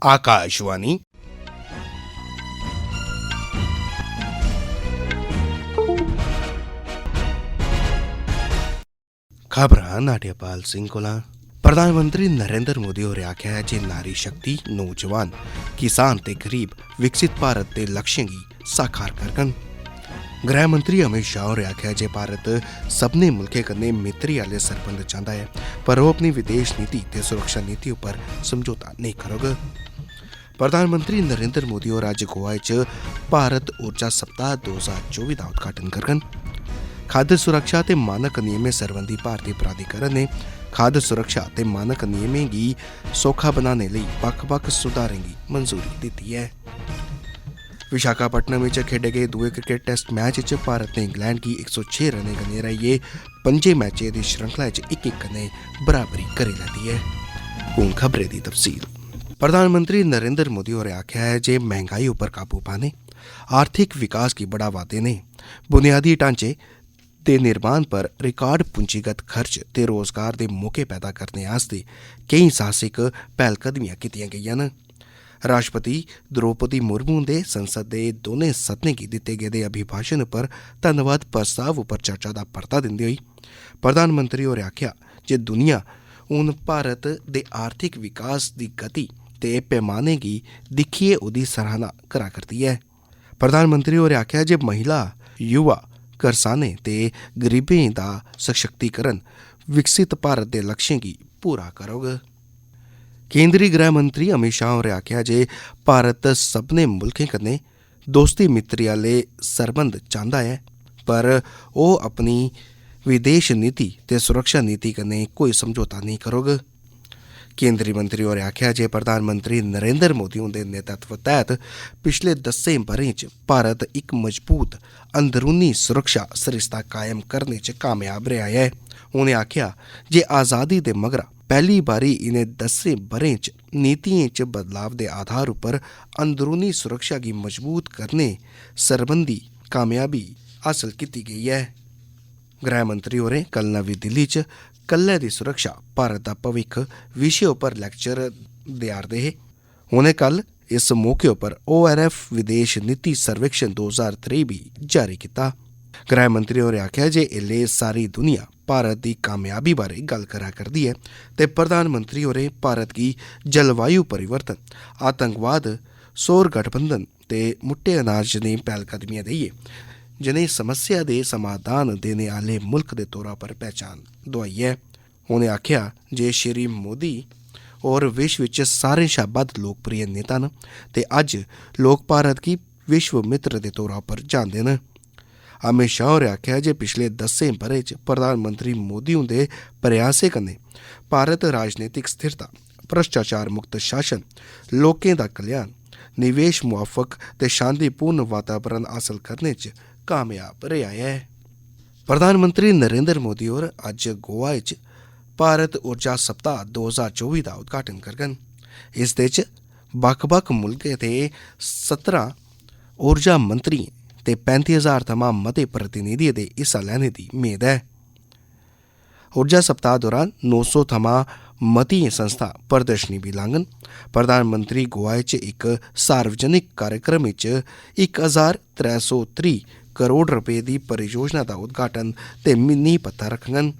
आकाशवाणी खबरां नाट्यपाल सिंह कोला। प्रधानमंत्री नरेंद्र मोदी होरें आखेआ है जे नारी शक्ति, नौजवान, किसान ते गरीब विकसित भारत दे लक्ष्यें गी साकार करङन। गृह मंत्री अमित शाह होरें आखेआ जे भारत सभनें मुल्खें कन्नै मित्तरी आह्ले सरबंध चांह्दा ऐ, पर ओह् अपनी विदेश नीति ते सुरक्षा नीति उप्पर समझौता नेईं करोग। प्रधानमंत्री नरेंद्र मोदी होर अज्ज गोवा च भारत ऊर्जा सप्ताह 2024 दा उद्घाटन करङन। खाद्य सुरक्षा ते मानक नियमें सरबंधी भारती प्राधिकरण ने खाद्य सुरक्षा ते मानक नियमें गी सौखा बनाने लेई बक्ख-बक्ख सुधारें गी मंजूरी दित्ती है। विशाखापट्टनम च खेडे गे दुए क्रिकेट टेस्ट मैच च भारत ने इंग्लैंड गी 106 रनें कन्नै हराइयै 5 मैचें दी श्रृंखला च 1-1 कन्नै बराबरी करी लैती है। हुण खबरें दी तफसील। प्रधानमंत्री नरेंद्र मोदी होरें आखेआ है जे महंगाई उप्पर काबू पाने, आर्थिक विकास गी बढ़ावा देने, बुनियादी ढांचे दे निर्माण पर रिकार्ड पूंजीगत खर्च ते रोजगार दे मौके पैदा करने आस्तै केईं साहसिक पैह्लकदमियां कीतियां गेईयां न। राष्ट्रपति द्रौपदी मुर्मू हुंदे संसद दे दोनें सदनें गी दित्ते गेदे अभिभाषण पर धन्नवाद प्रस्ताव उप्पर चर्चा दा परता दिंदे होई प्रधानमंत्री होरें आखेआ जे दुनिया हून भारत दे आर्थिक विकास दी गति ते पैमाने गी दिक्खियै ओह्दी सराहना करा करदी ऐ। प्रधानमंत्री होरें आखेआ जे महिला, युवा, करसानें ते गरीबें दा सशक्तिकरण विकसित भारत दे लक्ष्यें गी पूरा करोग। केंद्री गृह मंत्री अमित शाह होरें आखेआ जे भारत सभनें मुल्खें कन्नै दोस्ती मित्तरी आह्ले सरबंध चांह्दा ऐ, पर ओह् अपनी विदेश नीति ते सुरक्षा नीति कन्नै कोई समझौता नेईं करोग। केंद्री मंत्री होरें आखेआ जे प्रधानमंत्री नरेंद्र मोदी हुंदे नेतृत्व तैह्त पिछले 10 ब'रें च भारत इक मजबूत अंदरूनी सुरक्षा सरिस्ता कायम करने च कामयाब रेहा ऐ। उ'नें आखेआ जे आज़ादी दे मगरा पैह्ली बारी इनें 10 ब'रें च नीतियें च बदलाव दे आधार उप्पर अंदरूनी सुरक्षा गी मजबूत करने सरबंधी कामयाबी हासल कीती गेई ऐ। गृह मंत्री होरें कल नमीं दिल्ली च कल्लै दी सुरक्षा भारत दा भविक्ख विशे उप्पर लेक्चर देआ'रदे हे। उ'नें कल इस मौके उप्पर ORF विदेश नीति सर्वेक्षण 2023 बी जारी कीता। गृह मंत्री होरें आखेआ जे एल्ले सारी दुनिया भारत दी कामयाबी बारै गल्ल करा करदी ऐ ते प्रधानमंत्री होरें भारत गी जलवायु परिवर्तन, आतंकवाद, सौर गठबंधन ते मुट्टे अनाज जनेही पैह्लकदमियां देइयै जिनें समस्या दे समाधान देने आह्ले मुल्ख दे तौरा पर पहचान दोआई ऐ। उ'नें आखेआ जे श्री मोदी होर विश्व च सारें शा बद्ध लोकप्रिय नेता न ते अज्ज लोक भारत गी विश्व मित्र दे तौरा पर जानदे न। अमित शाह होरें आखेआ जे पिछले 10 ब'रें च प्रधानमंत्री मोदी हुंदे प्रयासें कन्नै भारत राजनीतिक स्थिरता, भ्रष्टाचार मुक्त शासन, लोकें दा कल्याण, निवेश मुआफक ते शांतिपूर्ण वातावरण हासल करने च कामयाब रेहा ऐ। प्रधानमंत्री नरेंद्र मोदी होर अज्ज गोवा च भारत ऊर्जा सप्ताह 2024 दा उद्घाटन करङन। इसदे च बक्ख-बक्ख मुल्खें दे 17 ऊर्जा मंत्रियें ते 35,000 थमां मते प्रतिनिधियें दे हिस्सा लैने दी मेद ऐ। ऊर्जा सप्ताह दौरान 900 थमां मतियां संस्था प्रदर्शनी भी लाङन। प्रधानमंत्री गोवा च इक सार्वजनिक कार्यक्रम च 1330 करोड़ रपेऽ दी परियोजना दा उद्घाटन ते नींह् पत्थर रखङन।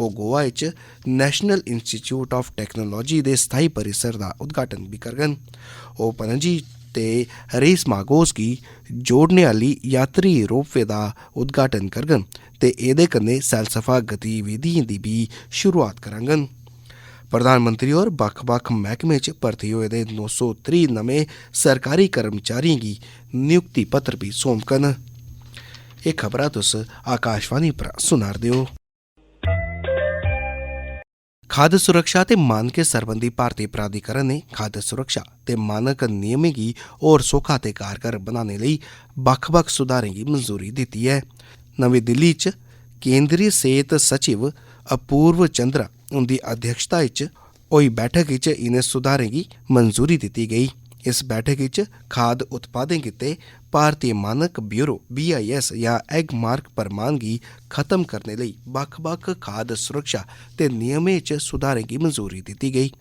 ओह् गोवा च नेशनल इंस्टीट्यूट ऑफ टेक्नोलॉजी दे स्थाई परिसर दा उद्घाटन बी करङन। ओह् पणजी ते रेसमागोस गी जोड़ने आह्ली यात्री रोपवे दा उद्घाटन करङन ते एह्दे कन्नै सैलसफा गतिविधियें दी बी शुरुआत करङन। प्रधानमंत्री होर बक्ख-बक्ख मैह्कमें च भर्थी होए दे 930 नमें सरकारी कर्मचारियें गी नियुक्ति पत्र बी सौंपङन। एह् खबरां तुस आकाशवाणी पर सुना'रदे ओ। खाद्य सुरक्षा ते मानकें सरबंधी भारती प्राधिकरण ने खाद्य सुरक्षा ते मानक नियमें गी होर सौखा ते कारगर बनाने लेई बक्ख-बक्ख सुधारें गी मंजूरी दित्ती ऐ। नमीं दिल्ली च केंद्री सेहत सचिव अपूर्व चंद्रा उंदी अध्यक्षता च होई बैठक च इनें सुधारें गी मंजूरी दित्ती गेई। इस बैठक विच खाद उत्पादें गित्ते भारतीय मानक ब्यूरो BIS या एग मार्क प्रमाण गी खत्म करने लई बक्ख-बक्ख खाद सुरक्षा ते नियमें च सुधारें गी मंजूरी दित्ती गई।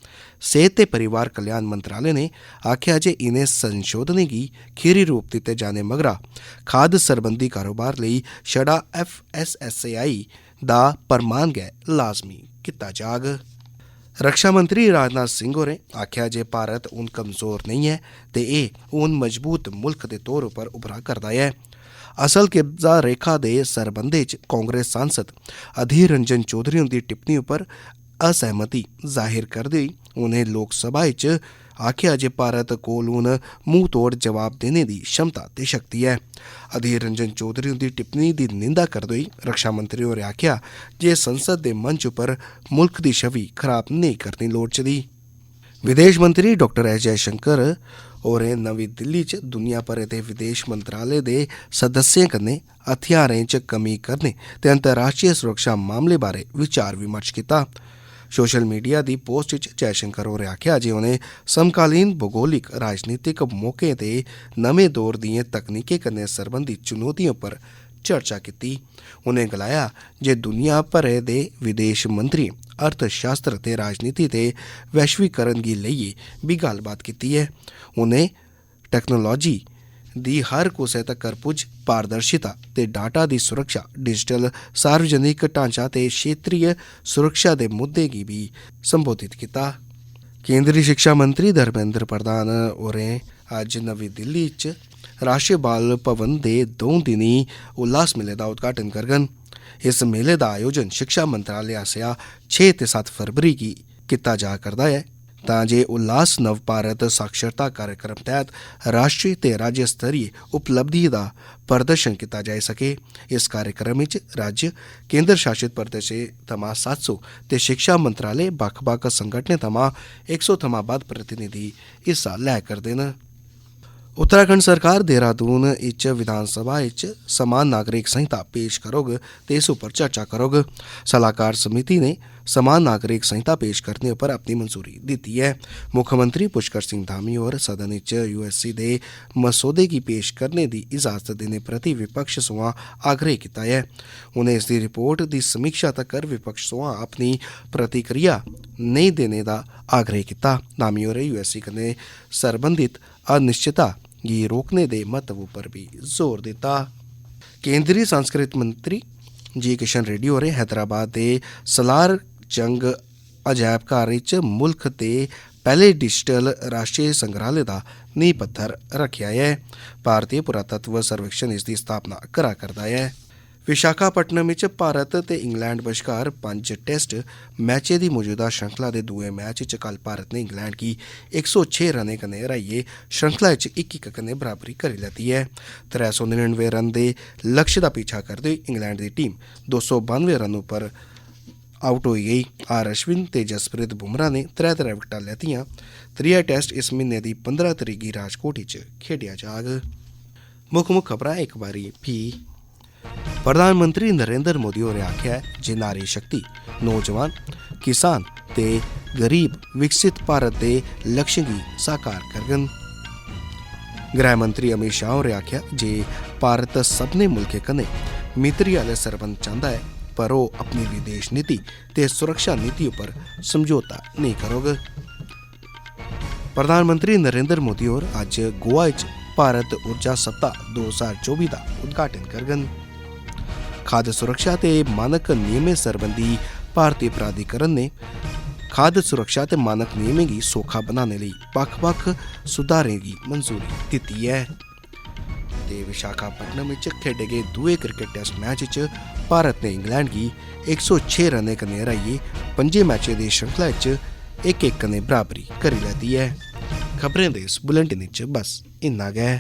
सेहत ते परिवार कल्याण मंत्रालय ने आखेआ जे इनें संशोधनें गी खीरी रूप दित्ते जाने मगरा खाद सरबंधी कारोबार लई छड़ा FSSAI दा प्रमाण गै लाजमी कीता जाग। रक्षा मंत्री राजनाथ सिंह होरें आखेआ जे भारत हून कमजोर नहीं है ते एह् हून मजबूत मुल्क दे तौर उप्पर उभरा करदा ऐ। असल कब्जा रेखा दे सरबंधै च कांग्रेस सांसद अधीर रंजन चौधरी हुंदी टिप्पणी उप्पर असैह्मति जाहिर करदे होई उनें लोक सभा च आखेआ जे भारत कोल हून मूंह तोड़ जवाब देने दी क्षमता ते शक्ति ऐ। अधीर रंजन चौधरी हुंदी टिप्पणी दी निंदा करदे होई रक्षा मंत्री होरें आखेआ जे संसद दे मंच उप्पर मुल्क दी छवि खराब नेईं करनी लोड़चदी। विदेश मंत्री डॉक्टर एस जयशंकर होरें नमीं दिल्ली च दुनिया भरै दे विदेश मंत्रालय दे सदस्यें कन्नै हथियारें च कमी करने ते अंतर्राष्ट्रीय सुरक्षा मामले बारै विचार विमर्श कीता। सोशल मीडिया दी पोस्ट च जयशंकर होरें आखेआ जे उनें समकालीन भूगोलिक राजनीतिक मौकें ते नमें दौर दिएं तकनीकें कन्नै सरबंधित चुनौतियें पर चर्चा कीती। उनें गलाया जे दुनिया भरै दे विदेश मंत्री अर्थशास्त्र ते राजनीति ते वैश्वीकरण गी लेइयै बी गल्लबात कीती ऐ। उनें टैक्नोलॉजी दी हर कुसै तक्कर पुज्ज, पारदर्शिता ते डाटा दी सुरक्षा, डिजिटल सार्वजनिक ढांचा ते क्षेत्रीय सुरक्षा दे मुद्दें गी भी संबोधित कीता। केंद्री शिक्षा मंत्री धर्मेंद्र प्रधान होरें अज्ज नमीं दिल्ली च राष्ट्रीय बाल भवन दे 2 दिनी उल्लास मेले दा उद्घाटन करङन। इस मेले दा आयोजन शिक्षा मंत्रालय आसेआ 6 ते 7 फरवरी गी कीता जा करदा ऐ तां जे उल्लास नव भारत साक्षरता कार्यक्रम तैह्त राष्ट्री ते राज्य स्तरीय उपलब्धियें दा प्रदर्शन कीता जाई सके। इस कार्यक्रम च राज्य, केंद्र शासित प्रदेशें थमां 700 ते शिक्षा मंत्रालय बक्ख-बक्ख संगठनें थमां 100 थमां बद्ध प्रतिनिधि हिस्सा लै करदे न। उत्तराखंड सरकार देहरादून इच विधानसभा इच समान नागरिक संहिता पेश करोग ते इस उप्पर चर्चा करोग। सलाहकार समिति ने समान नागरिक संहिता पेश करने पर अपनी मंजूरी दित्ती है। मुख्यमंत्री पुष्कर सिंह धामी होर सदन इच USC दे मसौदे गी पेश करने दी इजाजत देने प्रति विपक्ष सोआं आग्रह कीता है। उनें इसदी रिपोर्ट दी समीक्षा तक्कर विपक्ष सोआं अपनी प्रतिक्रिया नेईं देने दा आग्रह कीता। धामी होरें USC कन्नै सरबंधित अनिश्चितता गी रोकने दे महत्व उप्पर भी जोर दित्ता। केंद्री संस्कृति मंत्री जी किशन रेड्डी होरें हैदराबाद दे सलार जंग अजायब घर च मुल्ख दे पैह्ले डिजिटल राष्ट्रीय संग्रहालय दा नींह पत्थर रखेआ ऐ। भारतीय पुरातत्व सर्वेक्षण इसदी स्थापना करा करदा ऐ। विशाखापट्टनम च भारत ते इंग्लैंड बश्कार 5 टेस्ट मैचें दी मौजूदा श्रृंखला दे दुए मैच च कल भारत ने इंग्लैंड गी 106 रनें कन्नै हराइयै श्रृंखला च 1-1 कन्नै बराबरी करी लैती ऐ। 399 रन दे लक्ष्य दा पीछा करदे होई इंग्लैंड दी टीम 292 रन उप्पर आउट होई गेई। अश्विन ते जसप्रीत बुमराह ने 3-3 विकटां लैतियां। त्रीया टेस्ट इस म्हीने दी 15 तरीक गी राजकोट च खेडेआ जाग। मुक्ख खबरां इक बारी फ्ही। प्रधानमंत्री नरेंद्र मोदी होरें आखेआ है जे नारी शक्ति, नौजवान, किसान ते गरीब विकसित भारत दे लक्ष्य गी साकार करङन। गृह मंत्री अमित शाह होरें आखेआ जे भारत सभनें मुल्खें कन्नै मित्तरी आह्ले सरबंध चांह्दा ऐ पर ओह् अपनी विदेश नीति ते सुरक्षा नीति उप्पर समझौता नेईं करोग। प्रधानमंत्री नरेंद्र मोदी होर अज्ज गोवा च भारत ऊर्जा सप्ताह 2024 दा उद्घाटन करङन। खाद्य सुरक्षा ते मानक नियमें सरबंधी भारतीय प्राधिकरण ने खाद्य सुरक्षा ते मानक नियमें गी सौखा बनाने लेई बक्ख-बक्ख सुधारें गी मंजूरी दित्ती ऐ। ते विशाखापट्टनम च खेडे गे दुए क्रिकेट टेस्ट मैच च भारत ने इंग्लैंड गी 106 रनें कन्नै हराइयै 5 मैचें दी श्रृंखला च 1-1 कन्नै बराबरी करी लैती ऐ। खबरें दे इस बुलेटिन च बस इन्ना गै।